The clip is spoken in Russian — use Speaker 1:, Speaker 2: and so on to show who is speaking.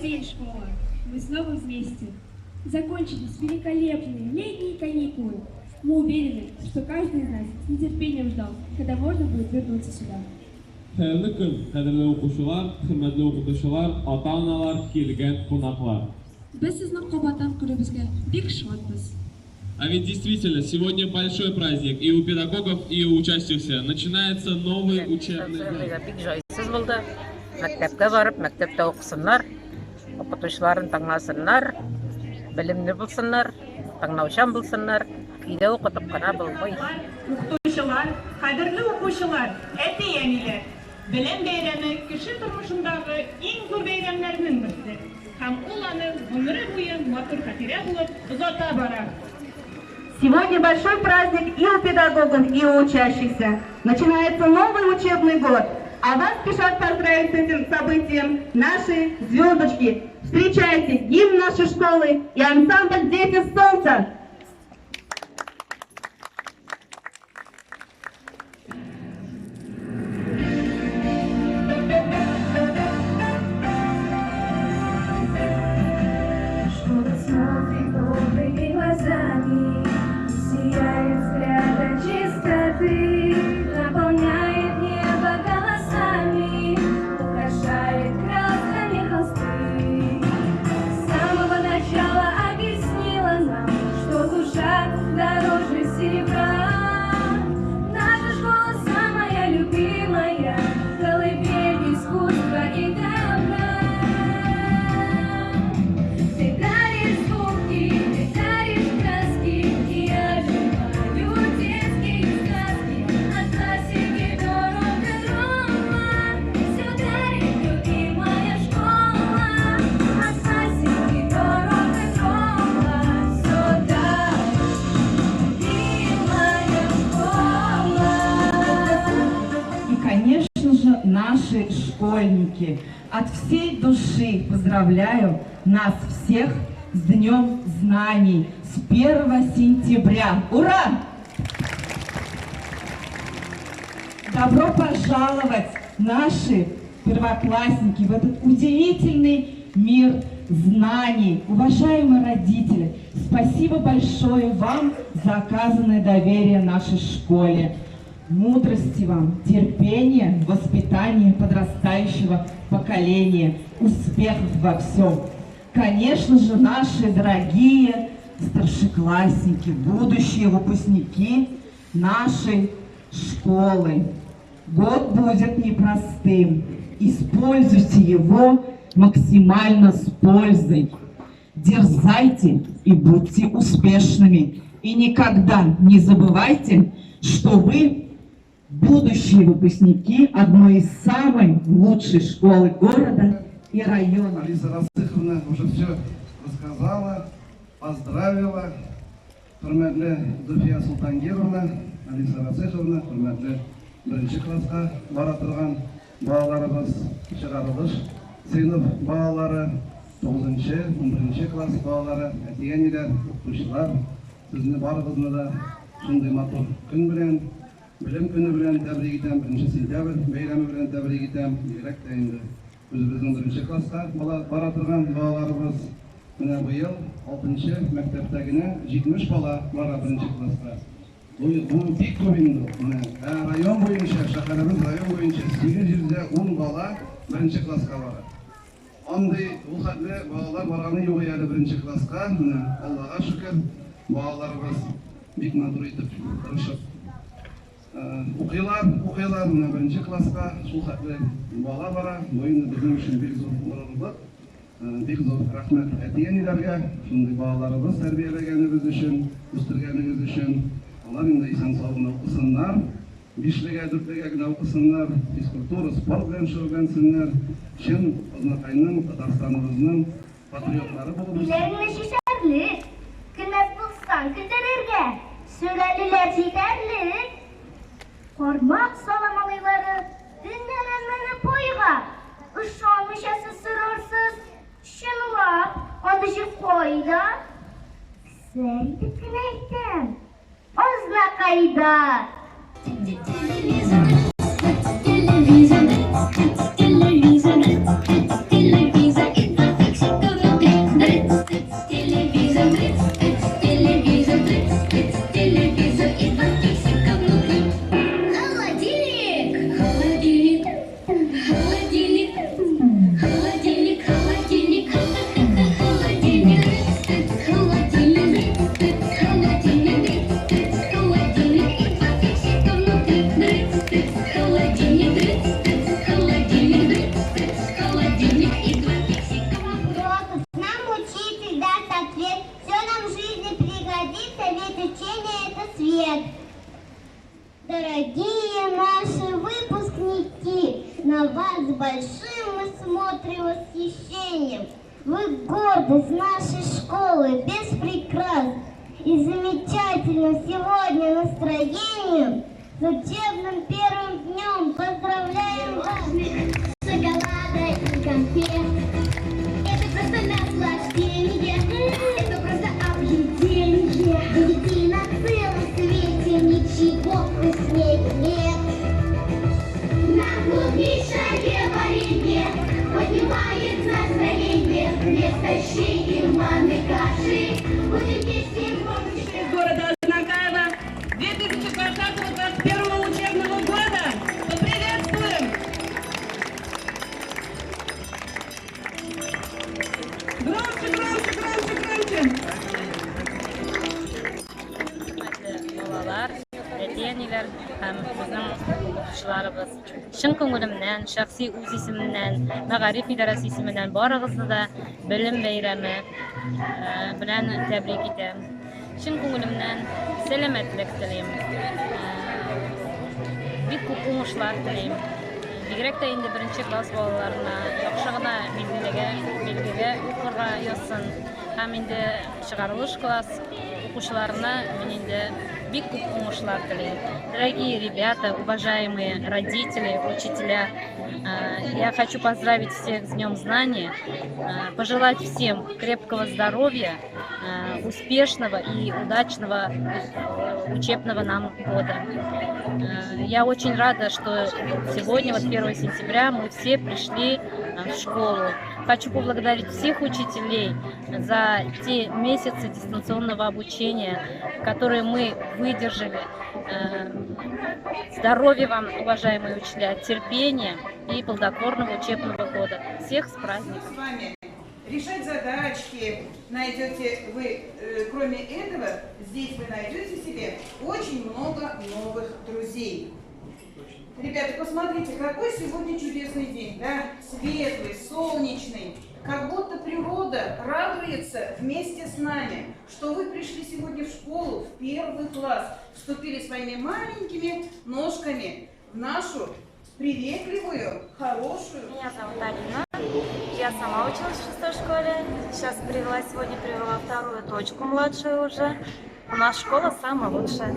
Speaker 1: день, школа. Мы снова вместе. Закончились великолепные летние каникулы. Мы уверены, что каждый из нас с нетерпением ждал, когда можно будет вернуться сюда.
Speaker 2: Xayrli kun, qadrli o'quvchilar, hurmatli o'qituvchilar, ota-onalar, kelgan qonaqlar.
Speaker 1: Biz sizni Qo'batan klubimizga bek shodmiz.
Speaker 2: А ведь действительно, сегодня большой праздник и у педагогов, и у учащихся. Начинается новый учебный год.
Speaker 3: Мәктәпкә барып, мәктәптә укысыннар, укытучыларын таңласыннар, белемле булсыннар, таңнаучан булсыннар, өйдә укытып кына булмый.
Speaker 4: Укытучылар, кадерле укучылар, әти-әниләр, белем бәйрәме кеше тормышындагы иң зур бәйрәмнәрнең берсе. Һәм ул аны гомере буе матур хатирә булып озата бара. Сегодня большой праздник и у педагогов, и у учащихся. Начинается новый учебный год. А вас спешат поздравить с этим событием наши звездочки. Встречайте гимн нашей школы и ансамбль «Дети солнца». Наши школьники, от всей души поздравляю нас всех с Днем Знаний, с 1 сентября. Ура! Добро пожаловать, наши первоклассники, в этот удивительный мир знаний. Уважаемые родители, спасибо большое вам за оказанное доверие нашей школе. Мудрости вам, терпения, воспитания подрастающего поколения, успехов во всем. Конечно же, наши дорогие старшеклассники, будущие выпускники нашей школы. Год будет непростым. Используйте его максимально с пользой. Дерзайте и будьте успешными. И никогда не забывайте, что вы будущие выпускники одной из самых лучших школ города и района.
Speaker 5: Алиса Расыховна уже все рассказала, поздравила. Hürmetli Зульфия Султангировна, Алиса Расыховна, hürmetli birinchi klassga bora turgan bolalarimiz, chiqarilish sinf bolalari, 9-11 klass bolalari, әти-әниләр, o'quvchilar, sizni barimizni da shunday matur kun bilan Bilim günü bilen tebrik etem, 1 sentyabr beyrami bilen tebrik etem. Direkte indi özümüzün 1 klassga bara turgan balalarımız mine bu yıl 6-cı mekteptegine 70 bala bara 1 klassga. Bu bek көп indi. Rayon boyunca, şaharımız rayon boyunca 810 bala 1 klassga bara. Onday bu hatlı balalar barani yok yani 1 klassga. Allah'a şükür balalarımız bek matur etip tırışıp Оқилар, мына 1 классқа сол хәтле бала бара, бойында безнең өчен бик зур урынлык, бик зур рәхмәт әти-әниләргә, шундый балаларыбыз тәрбияләгәнебез өчен, үстергәнегез өчен. Алар инде исән-сау гына укысыннар, 5-легә, 4-легә генә укысыннар, физкультура, спорт белән шөгыльләнсеннәр, чын Азнакайның, Татарстаныбызның патриотлары булып
Speaker 6: Dillerine şişerlik, kıymet bulsan kıldırırge, söyleliler cidderlik. Parmak salamalıyları, dinlenenleri poyga, ışanmışası sırırsız, şınlar, adışı koyda. Seydi kınaydım, Aznakay'da. Televizyon, рождением! Вы гордость нашей школы, без прикрас и замечательным сегодня настроением. С учебным первым днем поздравляем вас! Шоколада и конфет. Это просто наслаждение, это просто объедение. Ведь на целом свете ничего вкуснее нет. На клубничное варенье поднимает настроение. Вместо щей и манной каши будем вместе
Speaker 4: Из города Азнакаева 2020-2021 учебного года. Поприветствуем! Громче, громче, громче, громче!
Speaker 3: Балалар, әти-әниләр һәм безнең укучыларыбыз. Чын күңелемнән, шәхси үз исемемнән, Мәгариф идарәсе исеменнән барыгызны да белем бәйрәме белән тәбрик итәм. Чын күңелемнән сәламәтлек телим. Бик күп уңышлар телим. Бигрәк тә инде беренче класс балаларына яхшы гына билгегә укырга язсын. Һәм инде чыгарылыш класс укучыларына мин инде бик күп уңышлар телим. Дорогие ребята, уважаемые родители, учителя, я хочу поздравить всех с Днем Знания, пожелать всем крепкого здоровья, успешного и удачного учебного нам года. Я очень рада, что сегодня, вот 1 сентября, мы все пришли в школу. Хочу поблагодарить всех учителей за те месяцы дистанционного обучения, которые мы выдержали. Здоровья вам, уважаемые учителя, терпения и плодотворного учебного года. Всех с праздником!
Speaker 7: С вами решать задачки найдете вы. Кроме этого, здесь вы найдете себе очень много новых друзей. Ребята, посмотрите, какой сегодня чудесный день, да? Светлый, солнечный. Как будто природа радуется вместе с нами, что вы пришли сегодня в школу, в 1 класс, вступили своими маленькими ножками в нашу приветливую, хорошую.
Speaker 8: Меня зовут Алина. Я сама училась в 6-й школе. Сейчас сегодня привела 2-ю точку, младшую уже. У нас школа самая лучшая.